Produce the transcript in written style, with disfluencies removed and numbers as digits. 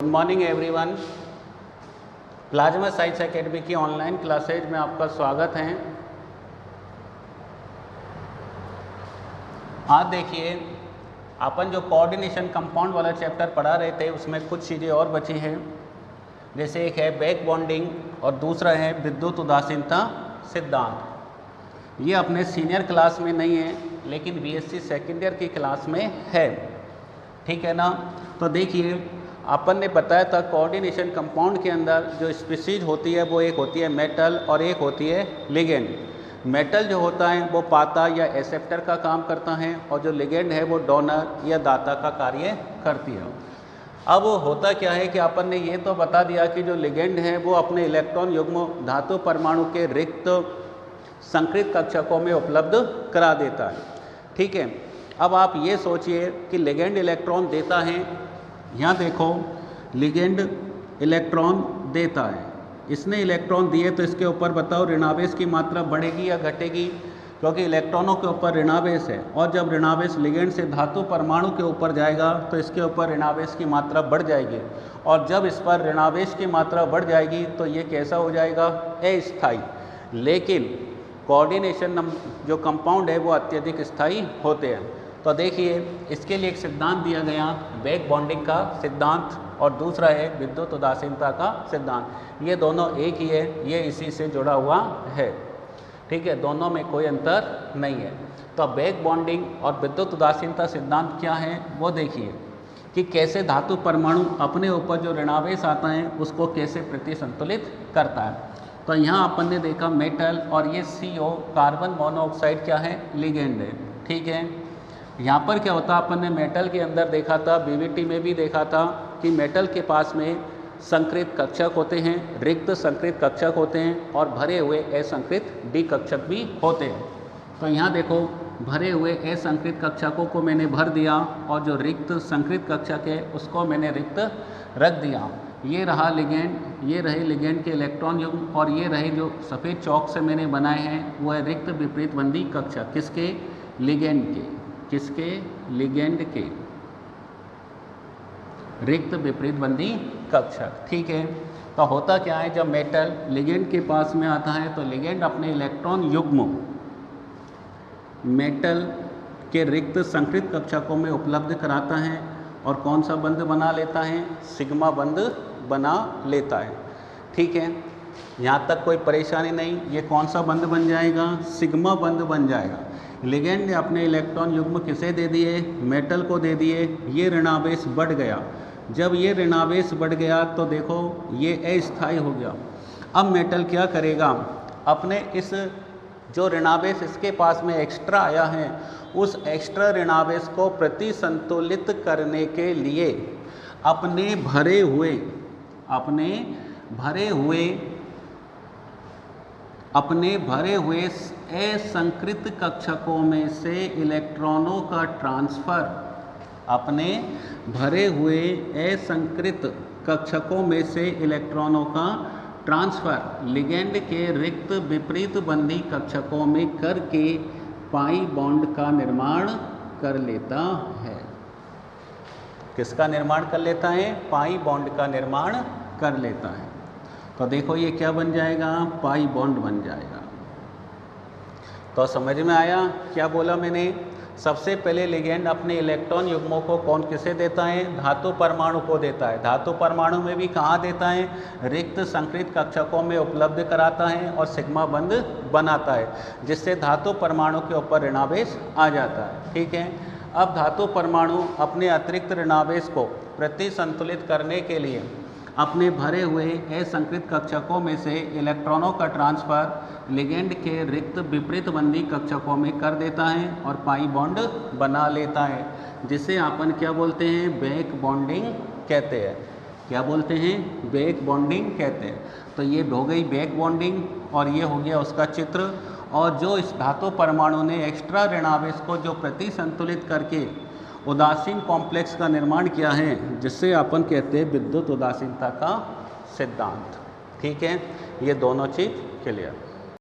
Good morning everyone. Plasma science academy की online classes में आपका स्वागत है। आज देखिए, अपन जो कोऑर्डिनेशन कंपाउंड वाला चैप्टर पढ़ा रहे थे उसमें कुछ चीज़ें और बची हैं। जैसे एक है बैक बॉन्डिंग और दूसरा है विद्युत उदासीनता सिद्धांत। ये अपने सीनियर क्लास में नहीं है लेकिन बीएससी सेकेंड ईयर की क्लास में है, ठीक है ना। तो देखिए, अपन ने बताया था कोऑर्डिनेशन कंपाउंड के अंदर जो स्पीशीज होती है वो एक होती है मेटल और एक होती है लिगेंड। मेटल जो होता है वो पाता या एक्सेप्टर का काम करता है और जो लिगेंड है वो डोनर या दाता का कार्य करती है। अब होता क्या है कि अपन ने ये तो बता दिया कि जो लिगेंड है वो अपने इलेक्ट्रॉन युग्म धातु परमाणु के रिक्त संकृत कक्षकों में उपलब्ध करा देता है, ठीक है। अब आप ये सोचिए कि लिगेंड इलेक्ट्रॉन देता है, यहाँ देखो लिगेंड इलेक्ट्रॉन देता है, इसने इलेक्ट्रॉन दिए तो इसके ऊपर बताओ ऋणावेश की मात्रा बढ़ेगी या घटेगी, क्योंकि इलेक्ट्रॉनों के ऊपर ऋणावेश है। और जब ऋणावेश लिगेंड से धातु परमाणु के ऊपर जाएगा तो इसके ऊपर ऋणावेश की मात्रा बढ़ जाएगी, और जब इस पर ऋणावेश की मात्रा बढ़ जाएगी तो ये कैसा हो जाएगा, अस्थायी। लेकिन कोऑर्डिनेशन जो कंपाउंड है वो अत्यधिक स्थायी होते हैं। तो देखिए, इसके लिए एक सिद्धांत दिया गया बैक बॉन्डिंग का सिद्धांत और दूसरा है विद्युत उदासीनता का सिद्धांत। ये दोनों एक ही है, ये इसी से जुड़ा हुआ है, ठीक है, दोनों में कोई अंतर नहीं है। तो बैक बॉन्डिंग और विद्युत उदासीनता सिद्धांत क्या है वो देखिए कि कैसे धातु परमाणु अपने ऊपर जो ऋणावेश आता है उसको कैसे प्रतिसंतुलित करता है। तो यहाँ अपन ने देखा मेटल और ये CO कार्बन मोनोऑक्साइड क्या है, लिगेंड है, ठीक है। यहाँ पर क्या होता है, अपन ने मेटल के अंदर देखा था, BBT में भी देखा था कि मेटल के पास में संकृत कक्षक होते हैं, रिक्त संकृत कक्षक होते हैं और भरे हुए असंकृत डी कक्षक भी होते हैं। तो यहाँ देखो, भरे हुए असंकृत कक्षकों को मैंने भर दिया और जो रिक्त संकृत कक्षक है उसको मैंने रिक्त रख दिया। ये रहा लिगेंड, ये रहे लिगेंड के इलेक्ट्रॉन युग्म और ये रहे जो सफ़ेद चौक से मैंने बनाए हैं वो है रिक्त विपरीत बंदी कक्षक। किसके, लिगेंड के, किसके, लिगेंड के रिक्त विपरीत बंदी कक्षक, ठीक है। तो होता क्या है, जब मेटल लिगेंड के पास में आता है तो लिगेंड अपने इलेक्ट्रॉन युग्म मेटल के रिक्त संकृत कक्षकों में उपलब्ध कराता है और कौन सा बंध बना लेता है, सिग्मा बंध बना लेता है, ठीक है। यहाँ तक कोई परेशानी नहीं। ये कौन सा बंध बन जाएगा, सिग्मा बंध बन जाएगा। लिगेंड ने अपने इलेक्ट्रॉन युग्म किसे दे दिए, मेटल को दे दिए। ये ऋणावेश बढ़ गया, जब ये ऋणावेश बढ़ गया तो देखो ये अस्थायी हो गया। अब मेटल क्या करेगा, अपने इस जो ऋणावेश इसके पास में एक्स्ट्रा आया है उस एक्स्ट्रा ऋणावेश को प्रतिसंतुलित करने के लिए अपने भरे हुए असंकृत कक्षकों में से इलेक्ट्रॉनों का ट्रांसफ़र, अपने भरे हुए असंकृत कक्षकों में से इलेक्ट्रॉनों का ट्रांसफ़र लिगेंड के रिक्त विपरीत बंदी कक्षकों में करके पाई बॉन्ड का निर्माण कर लेता है। किसका निर्माण कर लेता है, पाई बॉन्ड का निर्माण कर लेता है। तो देखो ये क्या बन जाएगा, पाई बॉन्ड बन जाएगा। तो समझ में आया क्या बोला मैंने। सबसे पहले लिगेंड अपने इलेक्ट्रॉन युग्मों को किसे देता है, धातु परमाणु को देता है। धातु परमाणु में भी कहाँ देता है, रिक्त संकृत कक्षकों में उपलब्ध कराता है और सिग्मा बंध बनाता है, जिससे धातु परमाणु के ऊपर ऋणावेश आ जाता है, ठीक है। अब धातु परमाणु अपने अतिरिक्त ऋणावेश को प्रतिसंतुलित करने के लिए अपने भरे हुए असंकृत कक्षकों में से इलेक्ट्रॉनों का ट्रांसफ़र लिगेंड के रिक्त विपरीत बंदी कक्षकों में कर देता है और पाई बॉन्ड बना लेता है, जिसे अपन क्या बोलते हैं, बैक बॉन्डिंग कहते हैं। क्या बोलते हैं, बैक बॉन्डिंग कहते हैं। तो ये हो गई बैक बॉन्डिंग और ये हो गया उसका चित्र। और जो इस धातु परमाणु ने एक्स्ट्रा ऋणावेश को जो प्रतिसंतुलित करके उदासीन कॉम्प्लेक्स का निर्माण किया है, जिससे अपन कहते हैं विद्युत उदासीनता का सिद्धांत, ठीक है। ये दोनों चीज़ क्लियर।